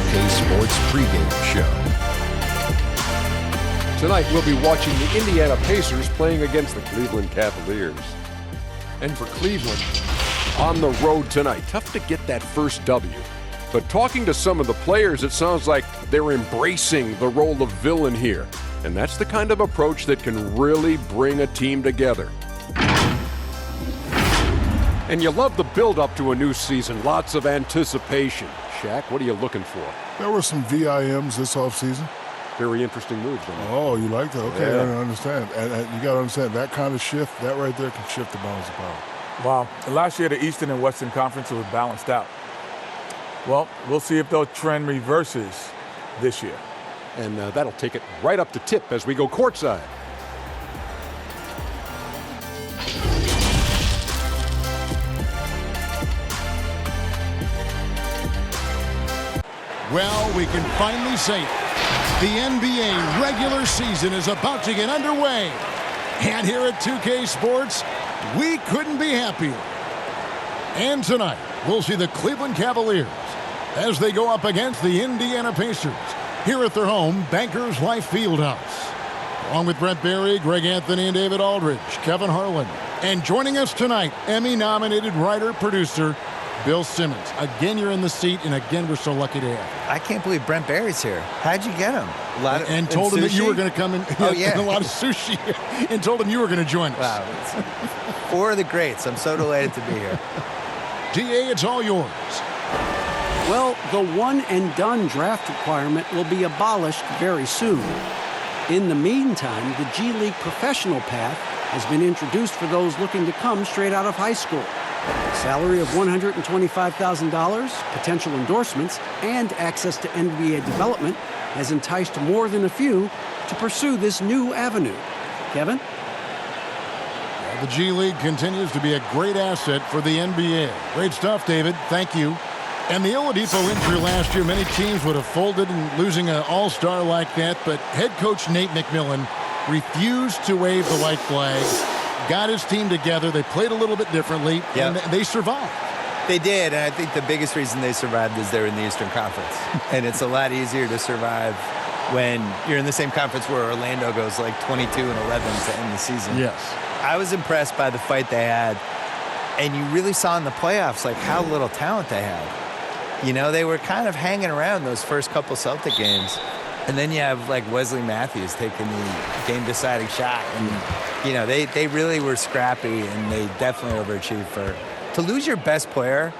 2K Sports Pregame Show. Tonight we'll be watching the Indiana Pacers playing against the Cleveland Cavaliers. And for Cleveland, on the road tonight, tough to get that first W. But talking to some of the players, it sounds like they're embracing the role of villain here. And that's the kind of approach that can really bring a team together. And you love the build-up to a new season. Lots of anticipation. Shaq, what are you looking for? There were some VIMs this offseason. Very interesting moves, don't you? Oh, you like that? Okay, Yeah. I understand. And you got to understand, that kind of shift, that right there can shift the balance of power. Wow. Last year, the Eastern and Western Conference was balanced out. Well, we'll see if the trend reverses this year. And that'll take it right up to tip as we go courtside. Well, we can finally say it. The NBA regular season is about to get underway. And here at 2K Sports, we couldn't be happier. And tonight, we'll see the Cleveland Cavaliers as they go up against the Indiana Pacers here at their home, Bankers Life Fieldhouse. Along with Brent Barry, Greg Anthony, and David Aldridge, Kevin Harlan. And joining us tonight, Emmy-nominated writer-producer Bill Simmons. Again, you're in the seat, and again, we're so lucky to have you. I can't believe Brent Barry's here. How'd you get him? And told him that you were going to come in. Oh, yeah. And a lot of sushi. And told him you were going to join us. Wow. It's four of the greats. I'm so delighted to be here. DA, it's all yours. Well, the one-and-done draft requirement will be abolished very soon. In the meantime, the G League professional path has been introduced for those looking to come straight out of high school. A salary of $125,000, potential endorsements, and access to NBA development has enticed more than a few to pursue this new avenue. Kevin? The G League continues to be a great asset for the NBA. Great stuff, David. Thank you. And the Oladipo injury last year, many teams would have folded in losing an all-star like that, but head coach Nate McMillan refused to wave the white flag, got his team together. They played a little bit differently, and they survived. They did, and I think the biggest reason they survived is they're in the Eastern Conference. And it's a lot easier to survive when you're in the same conference where Orlando goes like 22-11 to end the season. Yes. I was impressed by the fight they had, and you really saw in the playoffs like how little talent they had. You know, they were kind of hanging around those first couple Celtic games. And then you have, like, Wesley Matthews taking the game-deciding shot. And, you know, they really were scrappy, and they definitely overachieved. To lose your best player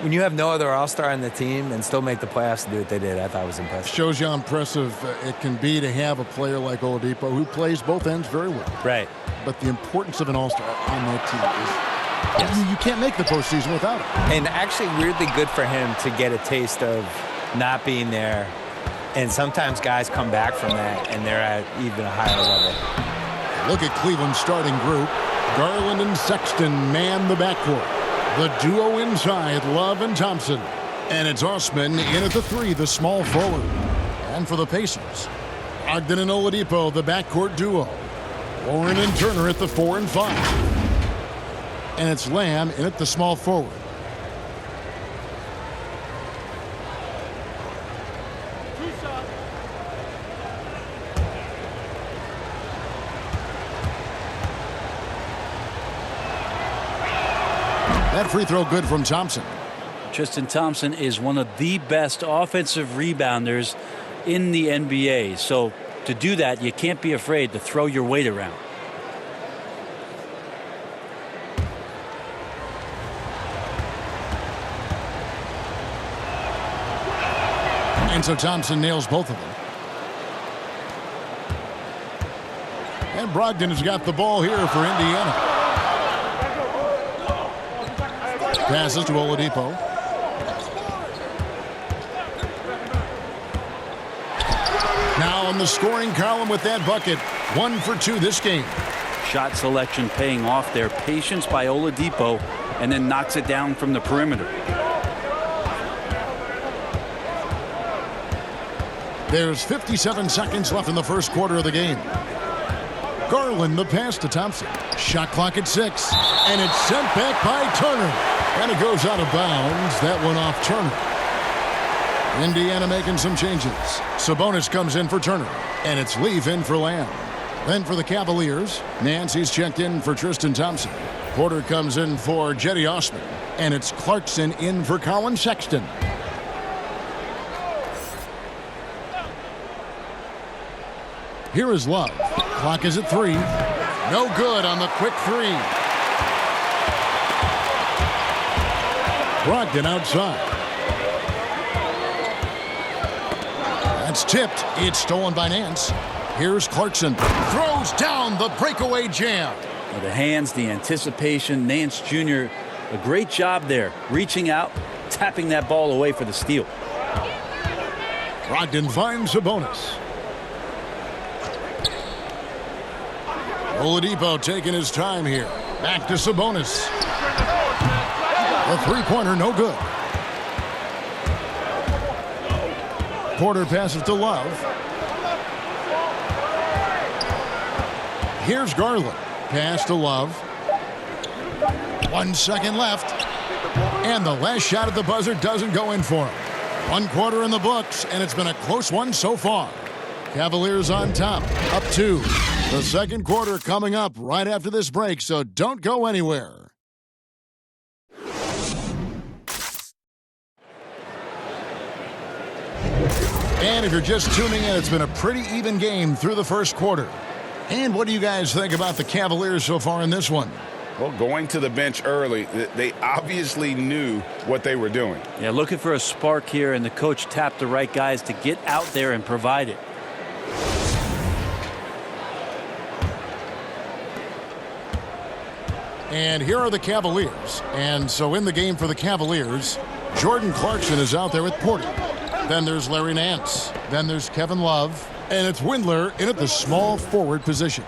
when you have no other all-star on the team and still make the playoffs and do what they did, I thought was impressive. Shows you how impressive it can be to have a player like Oladipo who plays both ends very well. Right. But the importance of an all-star on that team is you can't make the postseason without it. And actually weirdly good for him to get a taste of not being there. And sometimes guys come back from that, and they're at even a higher level. Look at Cleveland's starting group. Garland and Sexton man the backcourt. The duo inside, Love and Thompson. And it's Osman in at the three, the small forward. And for the Pacers, Ogden and Oladipo, the backcourt duo. Warren and Turner at the 4 and 5. And it's Lamb in at the small forward. That free throw good from Thompson. Tristan Thompson is one of the best offensive rebounders in the NBA. So to do that, you can't be afraid to throw your weight around. And so Thompson nails both of them. And Brogdon has got the ball here for Indiana. Passes to Oladipo. Now on the scoring column with that bucket. 1 for 2 this game. Shot selection paying off there. Patience by Oladipo, and then knocks it down from the perimeter. There's 57 seconds left in the first quarter of the game. Garland the pass to Thompson. Shot clock at 6. And it's sent back by Turner. And it goes out of bounds. That one off Turner. Indiana making some changes. Sabonis comes in for Turner, and it's Leaf in for Lamb. Then for the Cavaliers, Nancy's checked in for Tristan Thompson. Porter comes in for Jetty Osman, and it's Clarkson in for Colin Sexton. Here is Love. Clock is at 3. No good on the quick 3. Brogdon outside. That's tipped. It's stolen by Nance. Here's Clarkson. Throws down the breakaway jam. Well, the hands, the anticipation. Nance Jr., a great job there. Reaching out, tapping that ball away for the steal. Brogdon finds Sabonis. Oladipo taking his time here. Back to Sabonis. The three-pointer, no good. Porter passes to Love. Here's Garland. Pass to Love. 1 second left. And the last shot at the buzzer doesn't go in for him. 1 quarter in the books, and it's been a close one so far. Cavaliers on top, up 2. The second quarter coming up right after this break, so don't go anywhere. And if you're just tuning in, it's been a pretty even game through the first quarter. And what do you guys think about the Cavaliers so far in this one? Well, going to the bench early, they obviously knew what they were doing. Yeah, looking for a spark here, and the coach tapped the right guys to get out there and provide it. And here are the Cavaliers. And so in the game for the Cavaliers, Jordan Clarkson is out there with Porter. Then there's Larry Nance. Then there's Kevin Love. And it's Windler in at the small forward position.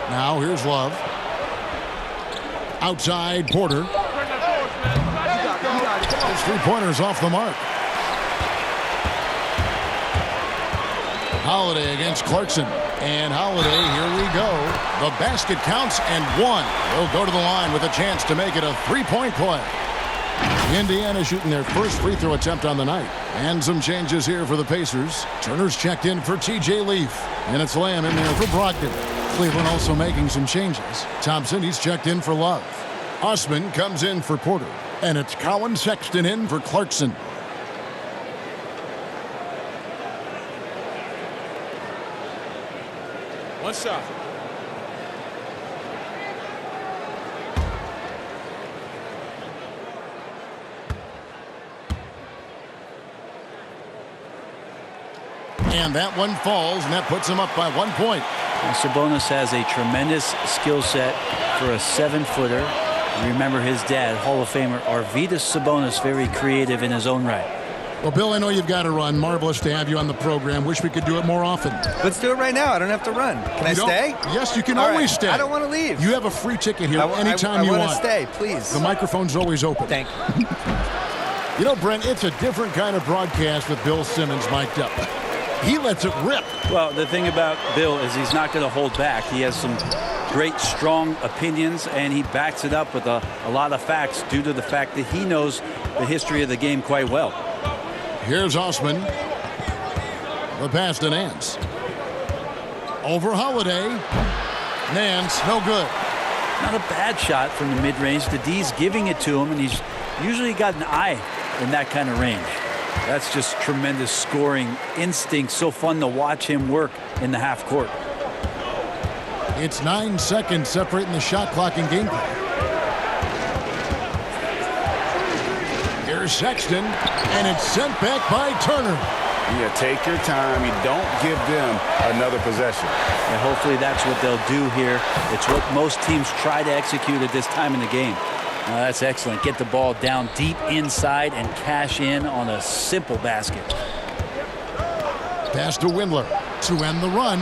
Now here's Love. Outside Porter. His three-pointers off the mark. Holiday against Clarkson. And Holiday, here we go. The basket counts and 1. They'll go to the line with a chance to make it a three-point play. Indiana shooting their first free throw attempt on the night. And some changes here for the Pacers. Turner's checked in for TJ Leaf. And it's Lamb in there for Brogdon. Cleveland also making some changes. Thompson, he's checked in for Love. Osman comes in for Porter. And it's Colin Sexton in for Clarkson. One shot. And that one falls, and that puts him up by 1 point. Now, Sabonis has a tremendous skill set for a 7-footer. Remember his dad, Hall of Famer Arvydas Sabonis, very creative in his own right. Well, Bill, I know you've got to run. Marvelous to have you on the program. Wish we could do it more often. Let's do it right now. I don't have to run. Can I stay? Yes, you can All always right. stay. I don't want to leave. You have a free ticket here anytime you want. I want to stay, please. The microphone's always open. Thank you. You know, Brent, it's a different kind of broadcast with Bill Simmons mic'd up. He lets it rip. Well, the thing about Bill is he's not going to hold back. He has some great, strong opinions, and he backs it up with a lot of facts due to the fact that he knows the history of the game quite well. Here's Osman. The pass to Nance. Over Holiday. Nance, no good. Not a bad shot from the mid-range. The D's giving it to him, and he's usually got an eye in that kind of range. That's just tremendous scoring instinct. So fun to watch him work in the half court. It's 9 seconds separating the shot clock and game clock. Here's Sexton, and it's sent back by Turner. Yeah, take your time. You don't give them another possession. And hopefully that's what they'll do here. It's what most teams try to execute at this time in the game. That's excellent. Get the ball down deep inside and cash in on a simple basket. Pass to Windler to end the run.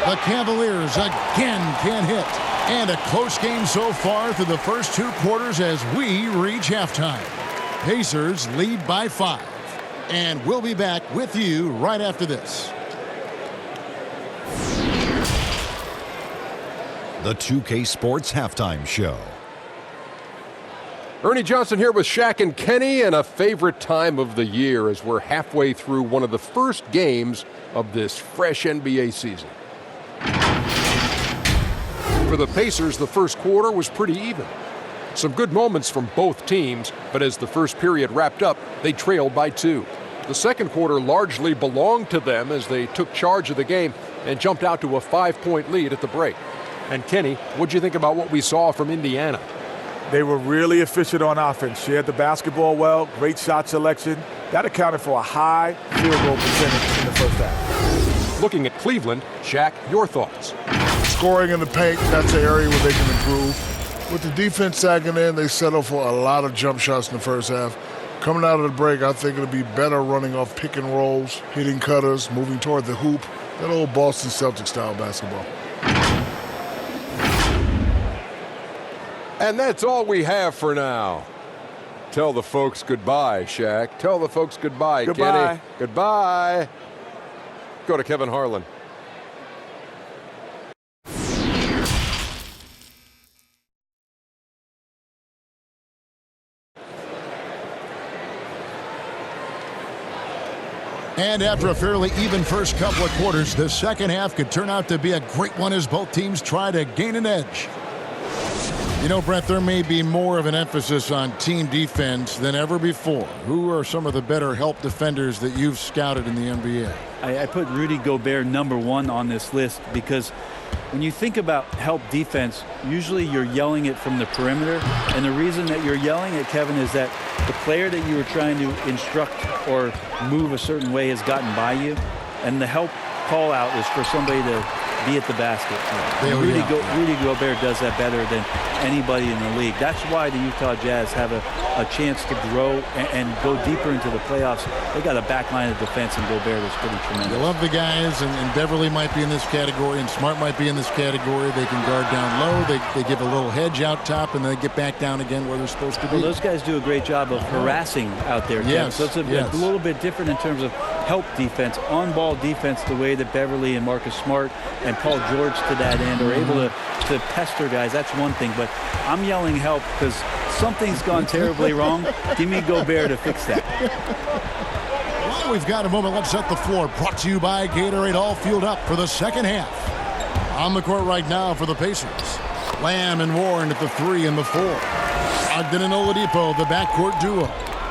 The Cavaliers again can't hit. And a close game so far through the first 2 quarters as we reach halftime. Pacers lead by 5. And we'll be back with you right after this. The 2K Sports Halftime Show. Ernie Johnson here with Shaq and Kenny, and a favorite time of the year as we're halfway through one of the first games of this fresh NBA season. For the Pacers, the first quarter was pretty even. Some good moments from both teams, but as the first period wrapped up, they trailed by 2. The second quarter largely belonged to them as they took charge of the game and jumped out to a 5-point lead at the break. And Kenny, what'd you think about what we saw from Indiana? They were really efficient on offense. Shared the basketball well, great shot selection. That accounted for a high field goal percentage in the first half. Looking at Cleveland, Shaq, your thoughts? Scoring in the paint, that's an area where they can improve. With the defense sagging in, they settle for a lot of jump shots in the first half. Coming out of the break, I think it'll be better running off pick and rolls, hitting cutters, moving toward the hoop. That old Boston Celtics style basketball. And that's all we have for now. Tell the folks goodbye, Shaq. Tell the folks goodbye, Goodbye. Kenny. Goodbye. Go to Kevin Harlan. And after a fairly even first couple of quarters, the second half could turn out to be a great one as both teams try to gain an edge. You know, Brett, there may be more of an emphasis on team defense than ever before. Who are some of the better help defenders that you've scouted in the NBA? I put Rudy Gobert #1 on this list because when you think about help defense, usually you're yelling it from the perimeter. And the reason that you're yelling it, Kevin, is that the player that you were trying to instruct or move a certain way has gotten by you. And the help call out is for somebody to be at the basket. Rudy Gobert does that better than anybody in the league. That's why the Utah Jazz have a chance to grow and go deeper into the playoffs. They got a back line of defense, and Gobert is pretty tremendous. You love the guys, and Beverly might be in this category, and Smart might be in this category. They can guard down low. They give a little hedge out top, and then they get back down again where they're supposed to be. Well, those guys do a great job of harassing out there, Kevin. Yes, So it's a little bit different in terms of help defense, on-ball defense, the way that Beverly and Marcus Smart and Paul George to that end are able to pester guys. That's one thing, but I'm yelling help because something's gone terribly wrong. Give me Gobert to fix that. Well, we've got a moment. Let's set the floor. Brought to you by Gatorade. All fueled up for the second half. On the court right now for the Pacers. Lamb and Warren at the 3 and the 4. Ogden and Oladipo, the backcourt duo.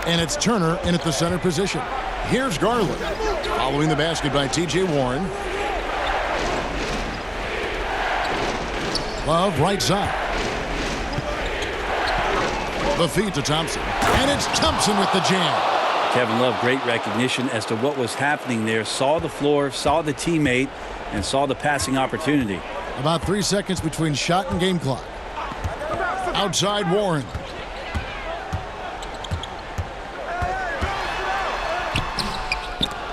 And it's Turner in at the center position. Here's Garland. Following the basket by T.J. Warren. Love right side. The feed to Thompson. And it's Thompson with the jam. Kevin Love, great recognition as to what was happening there. Saw the floor, saw the teammate, and saw the passing opportunity. About 3 seconds between shot and game clock. Outside Warren.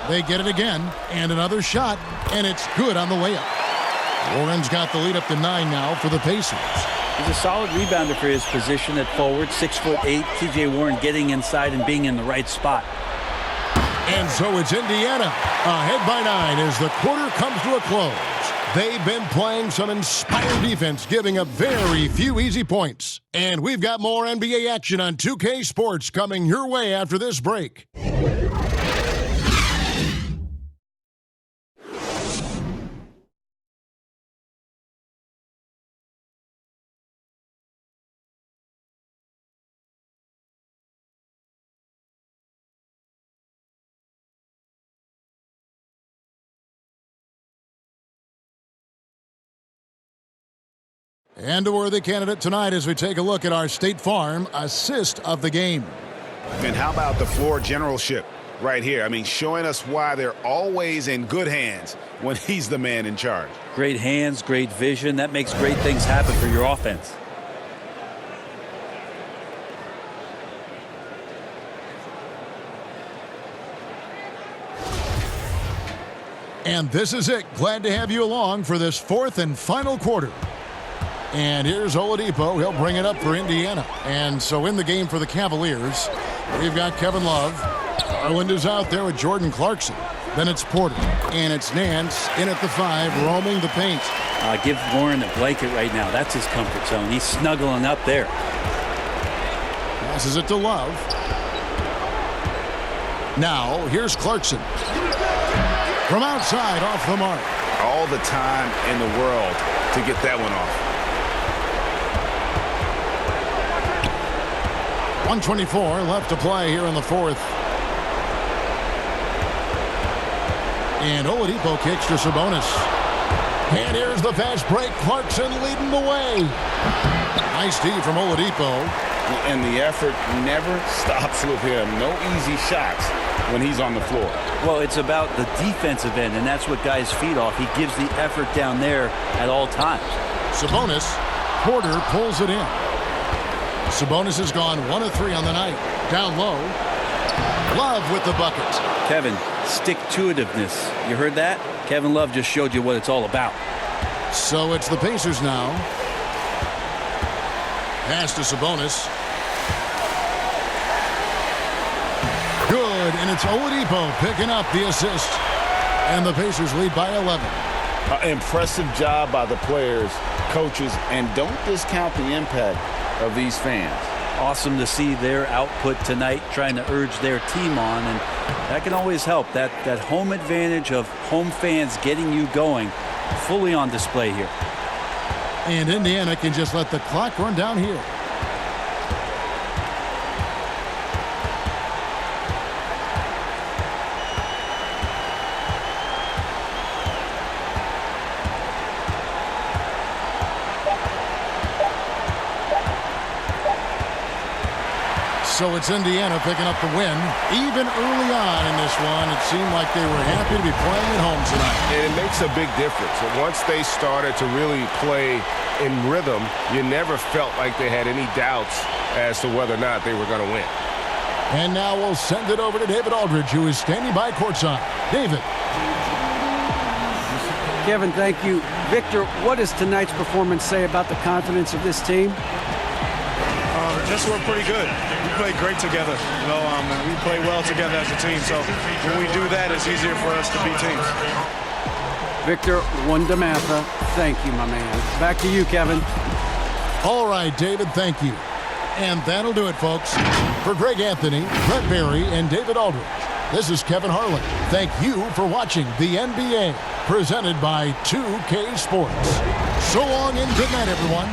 They get it again, and another shot, and it's good on the layup. Warren's got the lead up to 9 now for the Pacers. He's a solid rebounder for his position at forward, 6'8". T.J. Warren getting inside and being in the right spot. And so it's Indiana ahead by 9 as the quarter comes to a close. They've been playing some inspired defense, giving up very few easy points. And we've got more NBA action on 2K Sports coming your way after this break. And a worthy candidate tonight as we take a look at our State Farm assist of the game. And how about the floor generalship right here? I mean, showing us why they're always in good hands when he's the man in charge. Great hands, great vision. That makes great things happen for your offense. And this is it. Glad to have you along for this fourth and final quarter. And here's Oladipo. He'll bring it up for Indiana. And so in the game for the Cavaliers, we've got Kevin Love. Garland is out there with Jordan Clarkson. Then it's Porter. And it's Nance in at the 5, roaming the paint. Give Warren a blanket right now. That's his comfort zone. He's snuggling up there. Passes it to Love. Now, here's Clarkson. From outside, off the mark. All the time in the world to get that one off. 1:24 left to play here in the fourth. And Oladipo kicks to Sabonis. And here's the fast break. Clarkson leading the way. Nice D from Oladipo. And the effort never stops with him. No easy shots when he's on the floor. Well, it's about the defensive end, and that's what guys feed off. He gives the effort down there at all times. Sabonis. Porter pulls it in. Sabonis has gone 1 of 3 on the night. Down low. Love with the bucket. Kevin, stick-to-itiveness. You heard that? Kevin Love just showed you what it's all about. So it's the Pacers now. Pass to Sabonis. Good, and it's Oladipo picking up the assist. And the Pacers lead by 11. Impressive job by the players, coaches, and don't discount the impact of these fans. Awesome to see their output tonight, trying to urge their team on, and that can always help. That home advantage of home fans getting you going, fully on display here. And Indiana can just let the clock run down here. So it's Indiana picking up the win. Even early on in this one, it seemed like they were happy to be playing at home tonight. And it makes a big difference. And once they started to really play in rhythm, you never felt like they had any doubts as to whether or not they were going to win. And now we'll send it over to David Aldridge, who is standing by courtside. David. Kevin, thank you. Victor, what does tonight's performance say about the confidence of this team? Just we're pretty good. We play great together, and we play well together as a team. So when we do that, it's easier for us to beat teams. Victor Wondermatha, thank you, my man. Back to you, Kevin. All right, David, thank you. And that'll do it, folks. For Greg Anthony, Brett Barry, and David Aldridge, this is Kevin Harlan. Thank you for watching the NBA, presented by 2K Sports. So long and good night, everyone.